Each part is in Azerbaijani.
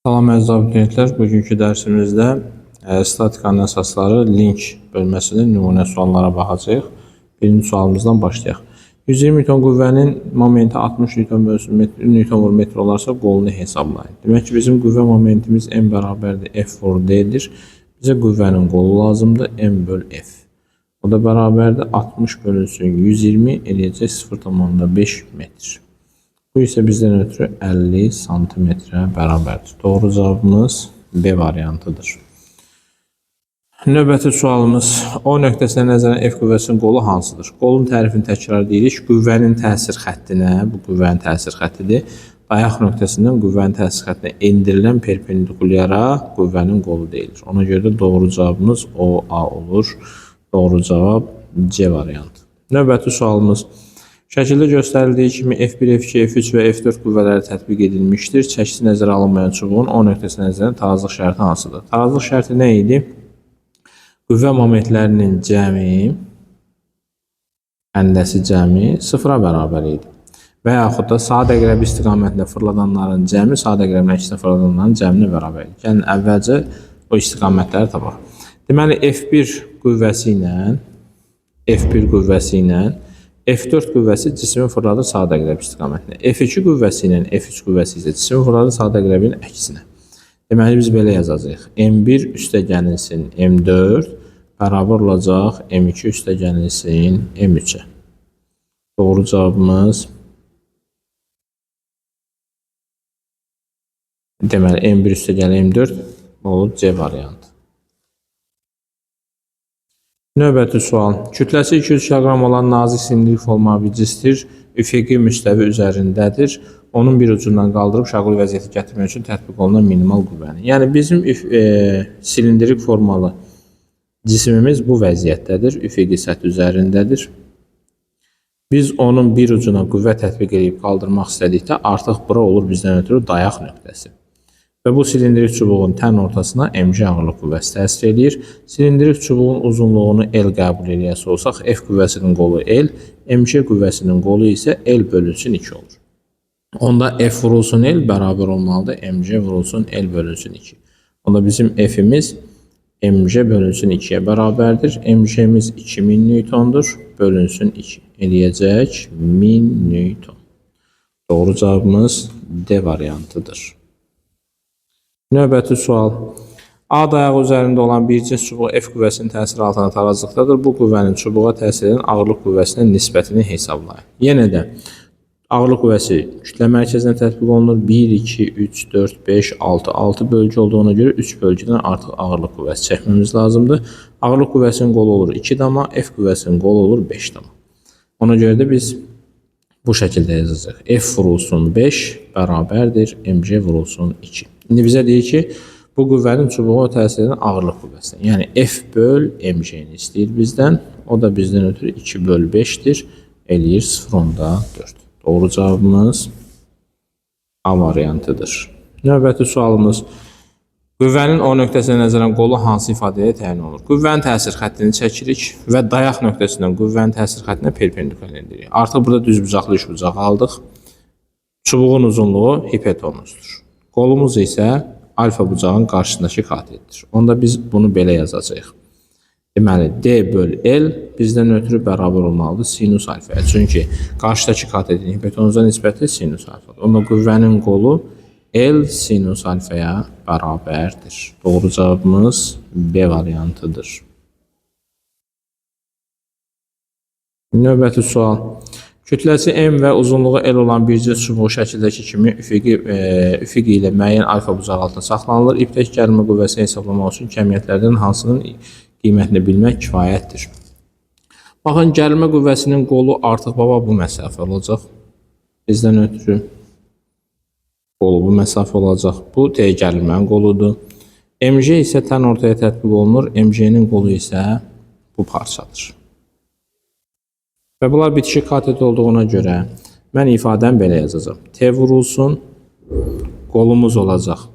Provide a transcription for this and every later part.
Salam əziz abituriyentlər, bugünkü dərsimizdə statikanın əsasları link bölməsinin nümunə suallara baxacağıq. Birinci sualımızdan başlayaq. 120 Newton qüvvənin momenti 60 Newton vur metr olarsa qolunu hesablayın. Demək ki, bizim qüvvə momentimiz M bərabərdir F vur D-dir. Bizə qüvvənin qolu lazımdır, M böl F. O da bərabərdir 60 bölünsün 120 eləyəcək 0,5 metr. Bu isə bizdən ötürü 50 santimetrə bərabərdir. Doğru cavabımız B variantıdır. Növbəti sualımız O nöqtəsinə nəzərən F qüvvəsinin qolu hansıdır? Qolun tərifini təkrar deyirik. Qüvvənin təsir xəttinə, bu qüvvənin təsir xəttidir. Dayaq nöqtəsindən qüvvənin təsir xəttinə endirilən perpendikulyara qüvvənin qolu deyilir. Ona görə də doğru cavabımız O-A olur. Doğru cavab C variantı. Növbəti sualımız şəkildə göstərildiyi kimi F1, F2, F3 və F4 qüvvələri tətbiq edilmişdir. Çəkisi nəzərə alınmayan çubuğun O nöqtəsinə nəzərən tarazlıq şərti hansıdır? Tarazlıq şərti nə idi? Qüvvə momentlərinin cəmi, həndəsi cəmi 0-a bərabər idi. Və yaxud da saat əqrəbi istiqamətində fırladanların cəmi saat əqrəbinin əksinə fırladanların cəminə bərabər idi. Gəlin əvvəlcə o istiqamətləri tapaq. Deməli F1 qüvvəsi ilə F4 qüvvəsi cismi fırladır saat əqrəbi istiqamətində. F2 qüvvəsi ilə F3 qüvvəsi isə cismi fırladır saat əqrəbinin əksinə. Deməli biz belə yazacağıq. M1 üstəgənilsin M4 bərabər olacaq M2 üstəgənilsin M3-ə. Doğru cavabımız deməli M1 üstəgənil M4 olur C variantı. Növbəti sual. Kütləsi 200 kg olan nazik silindirik formalı bir cisdir. Üfüqi müstəvi üzərindədir. Onun bir ucundan qaldırıb şaquli vəziyyəti gətirmək üçün tətbiq olunan minimal qüvvəni. Yəni bizim silindirik formalı cismimiz bu vəziyyətdədir. Üfüqi səthi üzərindədir. Biz onun bir ucuna qüvvə tətbiq edib qaldırmaq istədikdə artıq bura olur bizdən ötürü dayaq nöqtəsi. Və bu silindirik çubuğun tən ortasına mg ağırlıq qüvvəsi təsir edir. Silindirik çubuğun uzunluğunu L qəbul edəsi olsaq, F qüvvəsinin qolu L, mg qüvvəsinin qolu isə L bölünsün 2 olur. Onda F vurulsun L bərabər olmalıdır, mg vurulsun L bölünsün 2. Onda bizim F'imiz mg bölünsün 2-yə bərabərdir. Mg'miz 2000 Newtondur, bölünsün 2. Eləyəcək 1000 Newton. Doğru cavabımız D variantıdır. Növbəti sual. A dayağı üzərində olan bircə çubuq F qüvvəsinin təsiri altında tarazlıqdadır. Bu qüvvənin çubuğa təsir edən ağırlıq qüvvəsinə nisbətini hesablayın. Yenə də ağırlıq qüvvəsi kütlə mərkəzinə tətbiq olunur. 1, 2, 3, 4, 5, 6, 6 bölgü olduğuna görə 3 bölgüdən artıq ağırlıq qüvvəsi çəkməmiz lazımdır. Ağırlıq qüvvəsinin qolu olur 2 dama, F qüvvəsinin qolu olur 5 dama. Ona görə də biz bu şəkildə yazacağıq. F vurulsun 5 bərabərdir, mg vurulsun 2. İndi bizə deyir ki, bu qüvvənin çubuğa təsir edən ağırlıq qüvvəsindən. Yəni F böl mg-ni istəyir bizdən. O da bizdən ötürü 2 böl 5-dir. Eləyir 0,4. Doğru cavabımız A variantıdır. Növbəti sualımız. Qüvvənin O nöqtəsinə nəzərən qolu hansı ifadəyə təyin olur? Qüvvənin təsir xəttini çəkirik və dayaq nöqtəsindən qüvvənin təsir xəttinə perpendikul edirik. Artıq burada düz bucaqlı üç bucaq aldıq. Çubuğun uzunluğu hipotenuzdur. Qolumuz isə alfa bucağın qarşısındakı katetdir. Onda biz bunu belə yazacağıq. Deməli, D böl L bizdən ötürü bərabər olmalıdır sinus alfaya. Çünki qarşıdakı katetin hipotenuza nisbəti sinus alfadır. Onda qüvvənin qolu L sinus alfaya bərabərdir. Doğru cavabımız B variantıdır. Növbəti sual. Kütləsi M və uzunluğu L olan bircə çubuq şəkildəki kimi üfüqi ilə müəyyən alfa bucağı altında saxlanılır. İptək gəlmə qüvvəsini hesablamaq üçün kəmiyyətlərdən hansının qiymətini bilmək kifayətdir. Baxın, gəlmə qüvvəsinin qolu artıq baba bu məsafə olacaq. Bizdən ötürü qolu bu məsafə olacaq. Bu T gəlmənin qoludur. Mg isə tən ortaya tətbiq olunur. Mg'nin qolu isə bu parçadır. Və bunlar bitişik katet olduğuna görə mən ifadəni belə yazacağım. T vurulsun, qolumuz olacaq.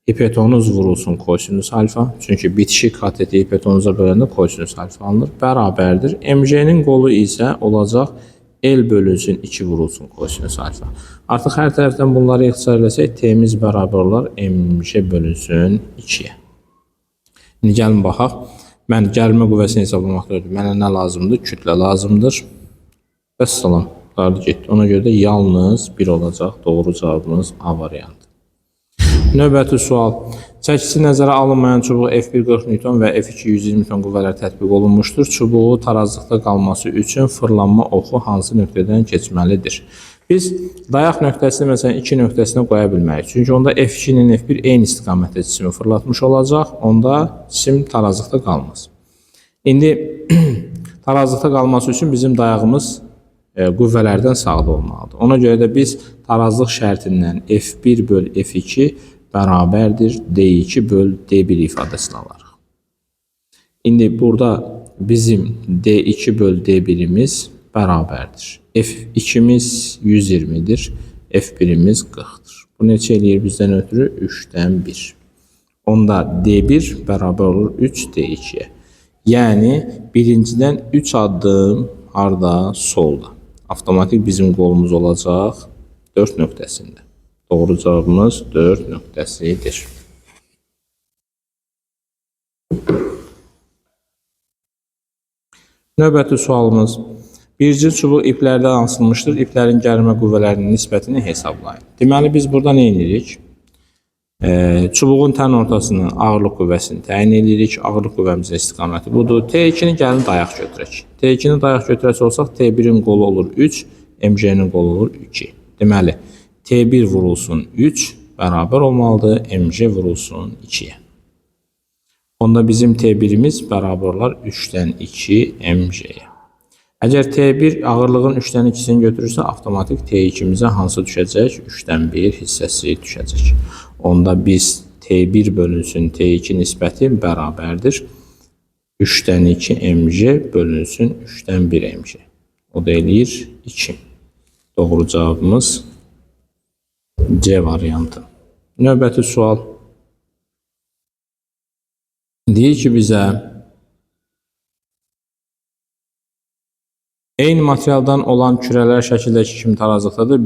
Hipotenuz vurulsun kosinus alfa. Çünki bitişik kateti hipotenuza böləndə kosinus alfa alınır. Bərabərdir. Mg'nin qolu isə olacaq L bölünsün 2 vurulsun kosinus alfa. Artıq hər tərəfdən bunları ixtisar etsək, T'miz bərabər olar mc bölünsün 2-yə. İndi gəlin baxaq. Mən gəlmə qüvvəsini hesablamaq öyrədim. Mənə nə lazımdır? Kütlə lazımdır. Vəssalam. Qardı getdi. Ona görə də yalnız 1 olacaq. Doğru cavabımız A variantı. Növbəti sual. Çəkisi nəzərə alınmayan çubuq F1 40 Newton və F2 120 Newton qüvvələr tətbiq olunmuşdur. Çubuğu tarazlıqda qalması üçün fırlanma oxu hansı nöqtədən keçməlidir? Biz dayaq nöqtəsini məsələn 2 nöqtəsinə qoya bilmərik. Çünki onda F2 ilə F1 eyni istiqamətdə cismi fırlatmış olacaq. Onda cisim tarazlıqda qalmaz. İndi tarazlıqda qalması üçün bizim dayağımız qüvvələrdən sağda olmalıdır. Ona görə də biz tarazlıq şərtindən F1 böl F2 bərabərdir D2 böl D1 ifadəsini alırıq. İndi burada bizim D2 böl D1'imiz bərabərdir. F2'miz 120'dir, F1'imiz 40'dır. Bu neçə eləyir bizdən ötürü? 3'dən 1. Onda D1 bərabər olur 3 D2'yə. Yəni birincidən 3 addım harda? Solda. Avtomatik bizim qolumuz olacaq 4 nöqtəsində. Doğru cavabımız 4 nöqtəsidir. Növbəti sualımız. Bircil çubuq iplərdən asılmışdır. İplərin gərilmə qüvvələrinin nisbətini hesablayın. Deməli biz burada nə edirik? Çubuğun tən ortasını ağırlıq qüvvəsini təyin edirik. Ağırlıq qüvvəmizin istiqaməti budur. T2'ni gəlin dayaq götürək. T2'ni dayaq götürək olsaq T1'in qolu olur 3, MC'nin qolu olur 2. Deməli T1 vurulsun 3 bərabər olmalıdır MC vurulsun 2'yə. Onda bizim T1'imiz bərabər olar 3'dən 2 MC'yə. Əgər T1 ağırlığın 3'dən 2'sini götürürsə, avtomatik T2'mizə hansı düşəcək? 3'dən 1 hissəsi düşəcək. Onda biz T1 bölünsün T2 nisbəti bərabərdir 3'dən 2 MC bölünsün 3'dən 1 MC. O da eləyir 2. Doğru cavabımız C variantı. Növbəti sual. Deyir ki bizə eyni materialdan olan kürələr şəkildəki kimi tarazlıqdadır.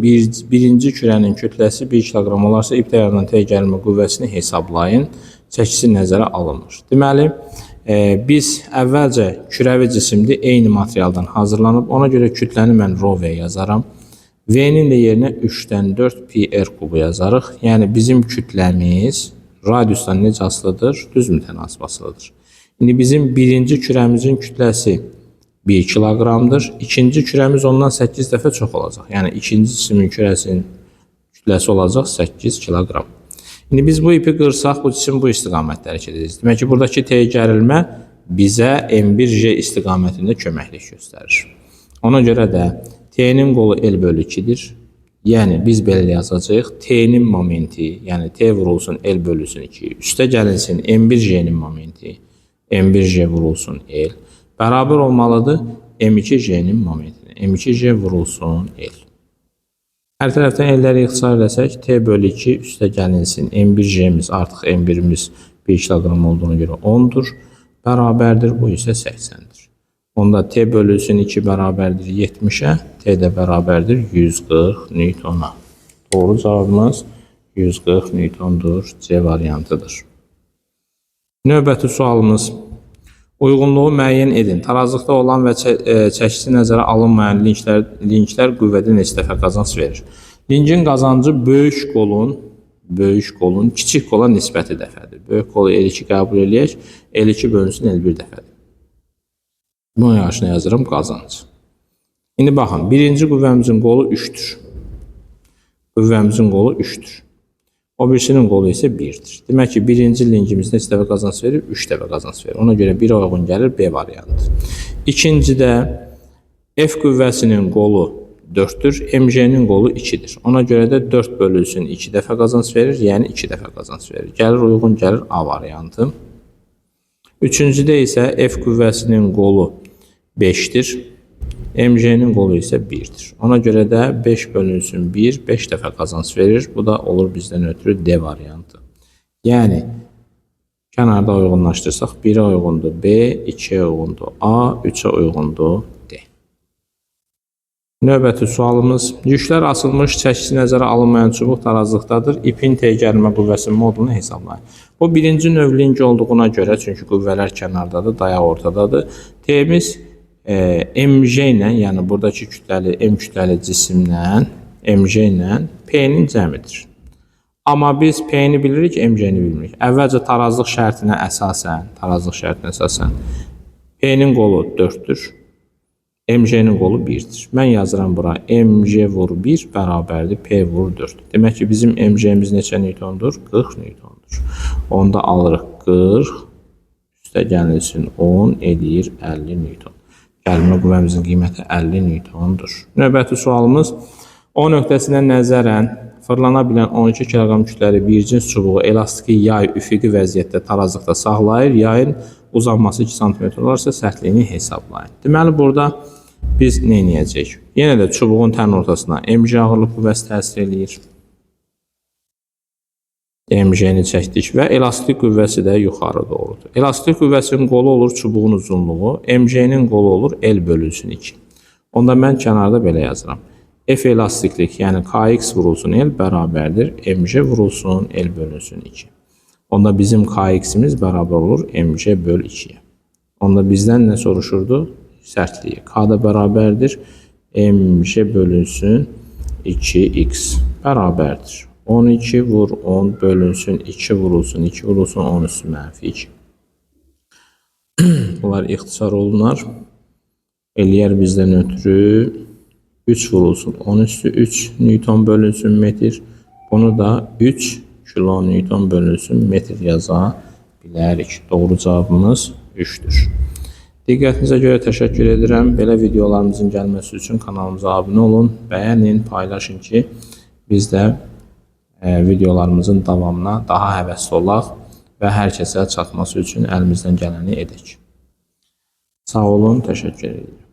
Birinci kürənin kütləsi 1 kilogram olarsa ip dayağından T gərilmə qüvvəsini hesablayın. Çəkisi nəzərə alınmış. Deməli biz əvvəlcə kürəvi cisimdir, eyni materialdan hazırlanıb. Ona görə kütləni mən rho V yazaram. V'nin də yerinə 3'dən 4 pi r kubu yazarıq. Yəni bizim kütləmiz radiusdan necə asılıdır? Düz mütənasib asılıdır. İndi bizim birinci kürəmizin kütləsi 1 kiloqramdır. İkinci kürəmiz ondan 8 dəfə çox olacaq. Yəni ikinci cismin kürəsinin kütləsi olacaq 8 kiloqram. İndi biz bu ipi qırsaq, bu cisim bu istiqamətdə hərəkət edəcək. Demək ki, buradakı T gərilmə bizə M1J istiqamətində köməklik göstərir. Ona görə də T'nin qolu L bölü 2'dir. Yəni biz belə yazacağıq. T'nin momenti, yəni T vurulsun L bölüsün 2. Üstə gəlinsin M1J'nin momenti. M1J vurulsun L. Bərabər olmalıdır M2J'nin momentini. M2J vurulsun L. Hər tərəfdən L'ləri ixtisar etsək, T bölü 2 üstə gəlinsin. M1J'miz artıq M1'imiz 1 kilogram olduğuna görə 10'dur. Bərabərdir, bu isə 80'dir. Onda T bölüsün 2 bərabərdir 70'ə, T də bərabərdir 140 Newton'a. Doğru cavabımız 140 Newton'dur. C variantıdır. Növbəti sualımız. Uyğunluğu müəyyən edin. Tarazlıqda olan və çəkisi nəzərə alınmayan linklər qüvvədə neçə dəfə qazanc verir? Linkin qazancı böyük qolun kiçik qola nisbəti dəfədir. Böyük qolu L2 qəbul eləyək, L2 bölünsün L1 dəfədir. Bunun yaşına yazıram qazanc. İndi baxın, birinci qüvvəmizin qolu 3'dür. Qüvvəmizin qolu 3'dür. O birisinin qolu isə 1'dir. Demək ki, birinci linkimiz neçə dəfə qazanc verir? 3 dəfə qazanc verir. Ona görə 1 uyğun gəlir B variantı. İkincidə F qüvvəsinin qolu 4'dür, MC'nin qolu 2'dir. Ona görə də 4 bölünsün 2 dəfə qazanc verir, yəni 2 dəfə qazanc verir. Gəlir uyğun gəlir A variantı. Üçüncüdə isə F qüvvəsinin qolu 5'dir. MC'nin qolu isə 1'dir. Ona görə də 5 bölünsün 1, 5 dəfə qazanc verir. Bu da olur bizdən ötürü D variantı. Yəni, kənarda uyğunlaşdırsaq 1'ə uyğundur B, 2'ə uyğundur A, 3'ə uyğundur D. Növbəti sualımız, yüklər asılmış, çəkisi nəzərə alınmayan çubuq tarazlıqdadır. İpin tezgərmə qüvvəsinin modulunu hesablayın. Bu birinci növ link olduğuna görə, çünki qüvvələr kənardadır, dayaq ortadadır. T'miz mj ilə, yəni buradakı kütləli, m kütləli cisimlə, mj ilə P-nin cəmidir. Amma biz P-ni bilirik, mj-ni bilmirik. Əvvəlcə tarazlıq şərtinə əsasən, P-nin qolu 4-dür. mj-nin qolu 1-dir. Mən yazıram bura, mj vur 1 bərabərdir, P vur 4. Demək ki, bizim mj-miz neçə newtondur? 40 newtondur. Onda alırıq 40, üstə gəlsin 10, eləyir 50 newton. Gəlmə qüvvəmizin qiyməti 50 newtondur. Növbəti sualımız, O nöqtəsinə nəzərən fırlana bilən 12 kg kütləli bir cins çubuğu elastiki yay üfüqi vəziyyətdə tarazlıqda saxlayır. Yayın uzanması 2 cm olarsa sərtliyini hesablayın. Deməli, burada biz nə edəcəyik? Yenə də çubuğun tən ortasına mj ağırlıq qüvvəsi təsir eləyir. mj-ni çəkdik və elastik qüvvəsi də yuxarı doğrudur. Elastik qüvvəsinin qolu olur çubuğun uzunluğu, mj-nin qolu olur L bölünsün 2. Onda mən kənarda belə yazıram. F elastiklik, yəni Kx vurulsun L bərabərdir, mj vurulsun L bölünsün 2. Onda bizim Kx-imiz bərabər olur mj böl 2-yə. Onda bizdən nə soruşurdu? Sərtliyi. K da bərabərdir, mj bölünsün 2x bərabərdir. 12 vur 10 bölünsün 2 vurulsun 2 vurulsun 10 üstü mənfi 2. Bunlar ixtisar olunar. Eləyər bizdən ötürü 3 vurulsun 10 üstü 3 newton bölünsün metr. Bunu da 3 kilonewton bölünsün metr yaza bilərik. Doğru cavabımız 3'dür. Diqqətinizə görə təşəkkür edirəm. Belə videolarımızın gəlməsi üçün kanalımıza abunə olun, bəyənin, paylaşın ki, biz də videolarımızın davamına daha həvəsli olaq və hər kəsə çatması üçün əlimizdən gələni edək. Sağ olun, təşəkkür edirəm.